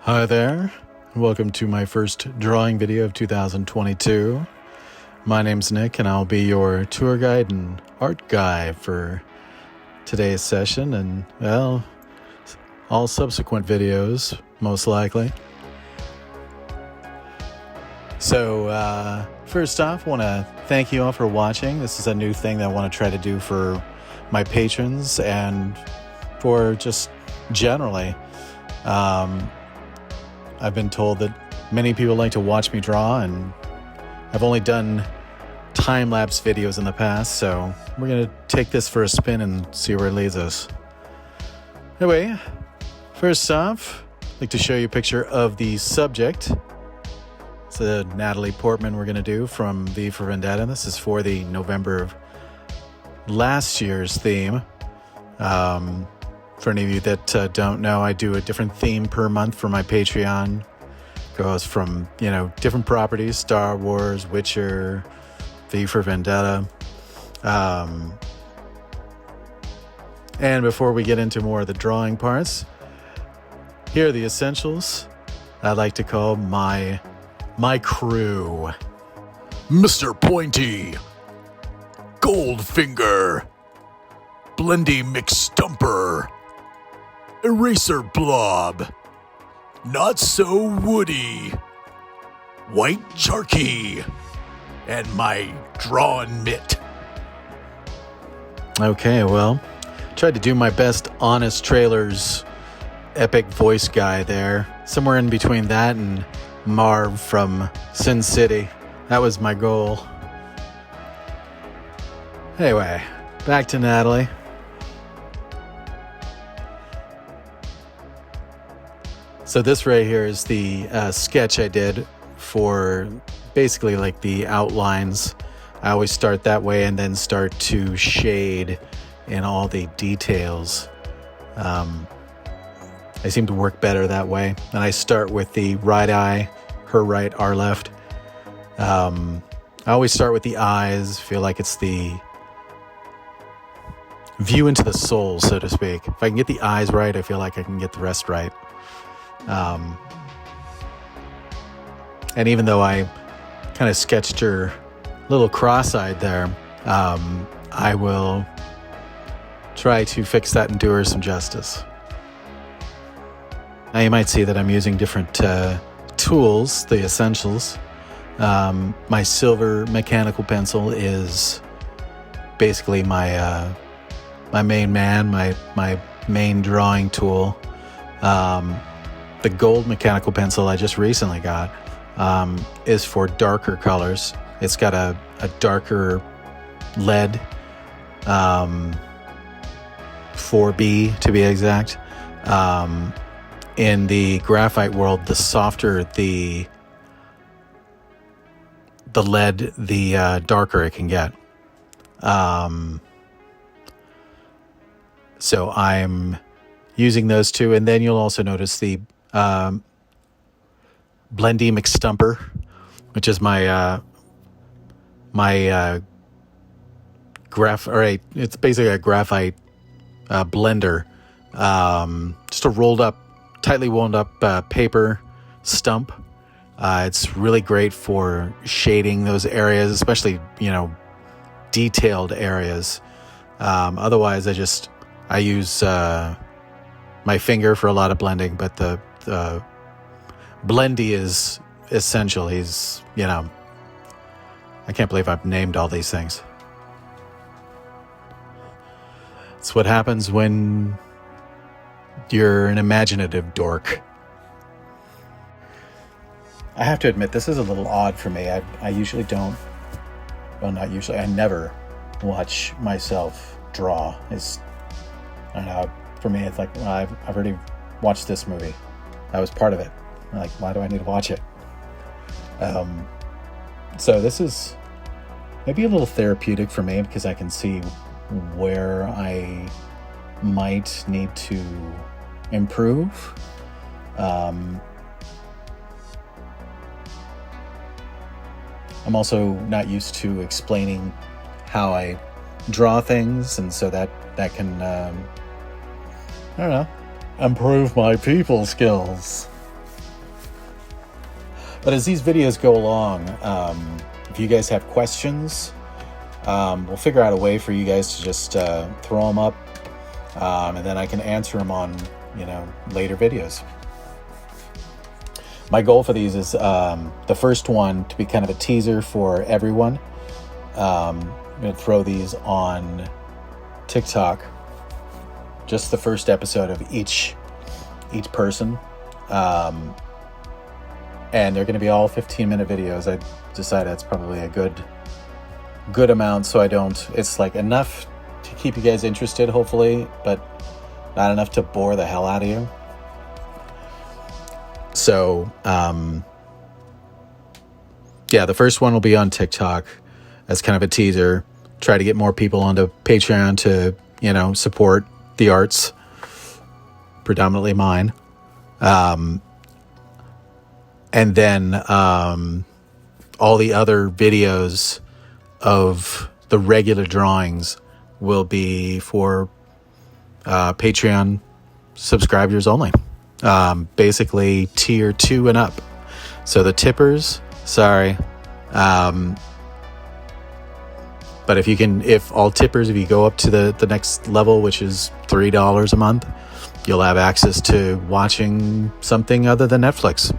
Hi there, welcome to my first drawing video of 2022. My name's Nick and I'll be your tour guide and art guy for today's session and, well, all subsequent videos, most likely. So, first off, I want to thank you all for watching. This is a new thing that I want to try to do for my patrons and for just generally. I've been told that many people like to watch me draw, and I've only done time-lapse videos in the past, so we're going to take this for a spin and see where it leads us. Anyway, first off, I'd like to show you a picture of the subject. It's a Natalie Portman we're going to do from V for Vendetta. This is for the November of last year's theme. For any of you that don't know, I do a different theme per month for my Patreon. Goes from, different properties, Star Wars, Witcher, V for Vendetta. And before we get into more of the drawing parts, here are the essentials I like to call my crew. Mr. Pointy, Goldfinger, Blendy McStumper, Eraser Blob, Not So Woody, White Jarky, and my Drawn Mitt. Okay, well, tried to do my best Honest Trailers epic voice guy there. Somewhere in between that and Marv from Sin City. That was my goal. Anyway, back to Natalie. So this right here is the sketch I did for basically like the outlines. I always start that way and then start to shade in all the details. I seem to work better that way. And I start with the right eye, her right, our left. I always start with the eyes, feel like it's the view into the soul, so to speak. If I can get the eyes right, I feel like I can get the rest right. And even though I kind of sketched her little cross-eyed there, I will try to fix that and do her some justice. Now you might see that I'm using different tools, the essentials. My silver mechanical pencil is basically my main man, my main drawing tool. The gold mechanical pencil I just recently got is for darker colors. It's got a darker lead, 4B to be exact. In the graphite world, the softer the lead, the darker it can get. So I'm using those two, and then you'll also notice the Blendy McStumper, which is my it's basically a graphite blender, just a tightly wound up paper stump. It's really great for shading those areas, especially detailed areas. Otherwise, I use my finger for a lot of blending, but the Blendy is essential. He's, I can't believe I've named all these things. It's what happens when you're an imaginative dork. I have to admit, this is a little odd for me. I usually don't, well, not usually, I never watch myself draw. I don't know, for me, it's like, well, I've already watched this movie. I was part of it. I'm like, why do I need to watch it? So this is maybe a little therapeutic for me because I can see where I might need to improve. I'm also not used to explaining how I draw things, and so that can, I don't know, improve my people skills. But as these videos go along, if you guys have questions, we'll figure out a way for you guys to just throw them up, and then I can answer them on, later videos. My goal for these is the first one to be kind of a teaser for everyone. I'm going to throw these on TikTok, just the first episode of each person. And they're going to be all 15-minute videos. I decided that's probably a good amount, so it's like enough to keep you guys interested, hopefully, but not enough to bore the hell out of you. So, the first one will be on TikTok as kind of a teaser. Try to get more people onto Patreon to, support the arts, predominantly mine. And then all the other videos of the regular drawings will be for Patreon subscribers only. Basically tier 2 and up. So the tippers, sorry. But if all tippers, if you go up to the next level, which is $3 a month, you'll have access to watching something other than Netflix.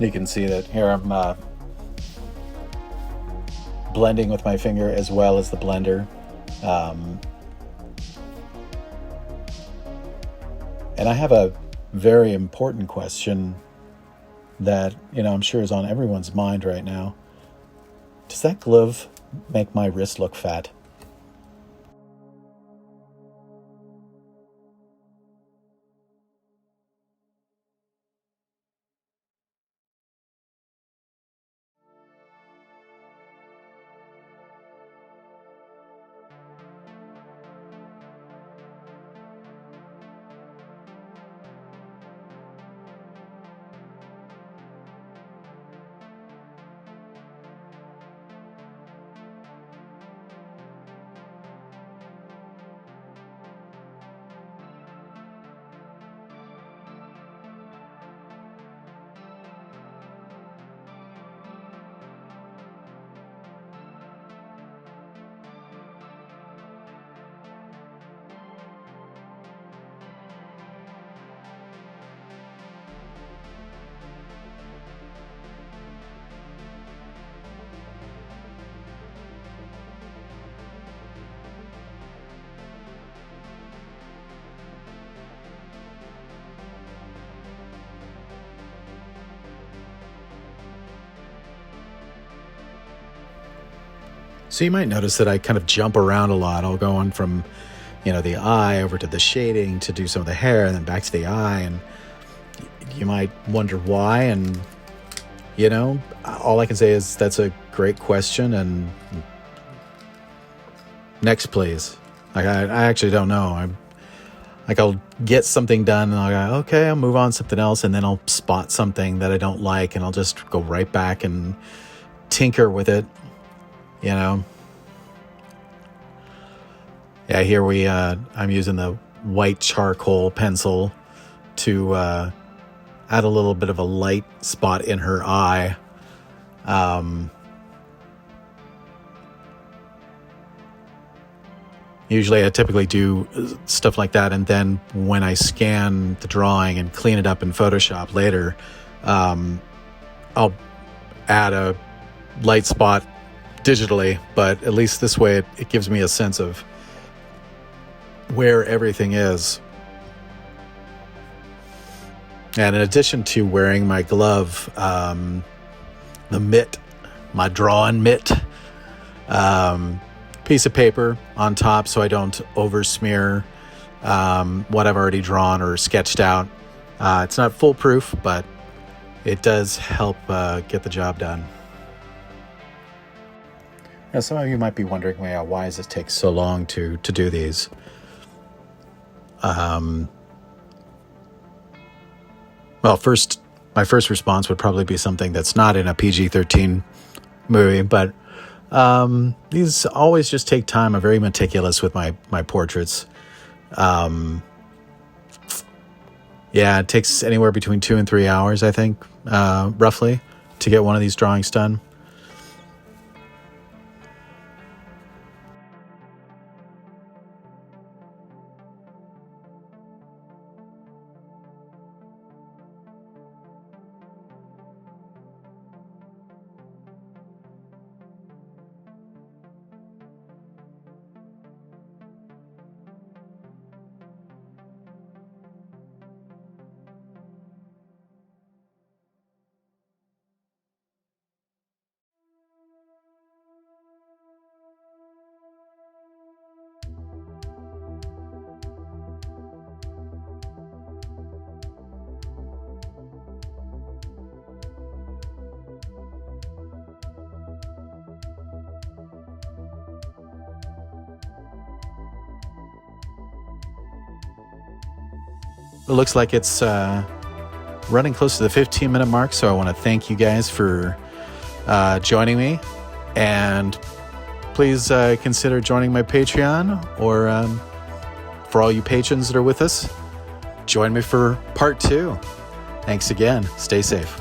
You can see that here I'm blending with my finger as well as the blender. And I have a very important question that, I'm sure is on everyone's mind right now. Does that glove make my wrist look fat? So you might notice that I kind of jump around a lot. I'll go on from, the eye over to the shading to do some of the hair and then back to the eye. And you might wonder why. And, all I can say is that's a great question. And next, please. I actually don't know. I'll get something done and I'll go, okay, I'll move on to something else. And then I'll spot something that I don't like and I'll just go right back and tinker with it. Yeah, here I'm using the white charcoal pencil to add a little bit of a light spot in her eye. Usually I typically do stuff like that, and then when I scan the drawing and clean it up in Photoshop later, I'll add a light spot digitally, but at least this way it gives me a sense of where everything is. And in addition to wearing my glove, the mitt, my drawing mitt, piece of paper on top so I don't over smear what I've already drawn or sketched out. It's not foolproof, but it does help get the job done. Now, some of you might be wondering, why does it take so long to do these? Well, my first response would probably be something that's not in a PG-13 movie, but these always just take time. I'm very meticulous with my portraits. It takes anywhere between 2 and 3 hours, I think, roughly, to get one of these drawings done. It looks like it's running close to the 15-minute mark, so I want to thank you guys for joining me. And please consider joining my Patreon, or for all you patrons that are with us, join me for part 2. Thanks again. Stay safe.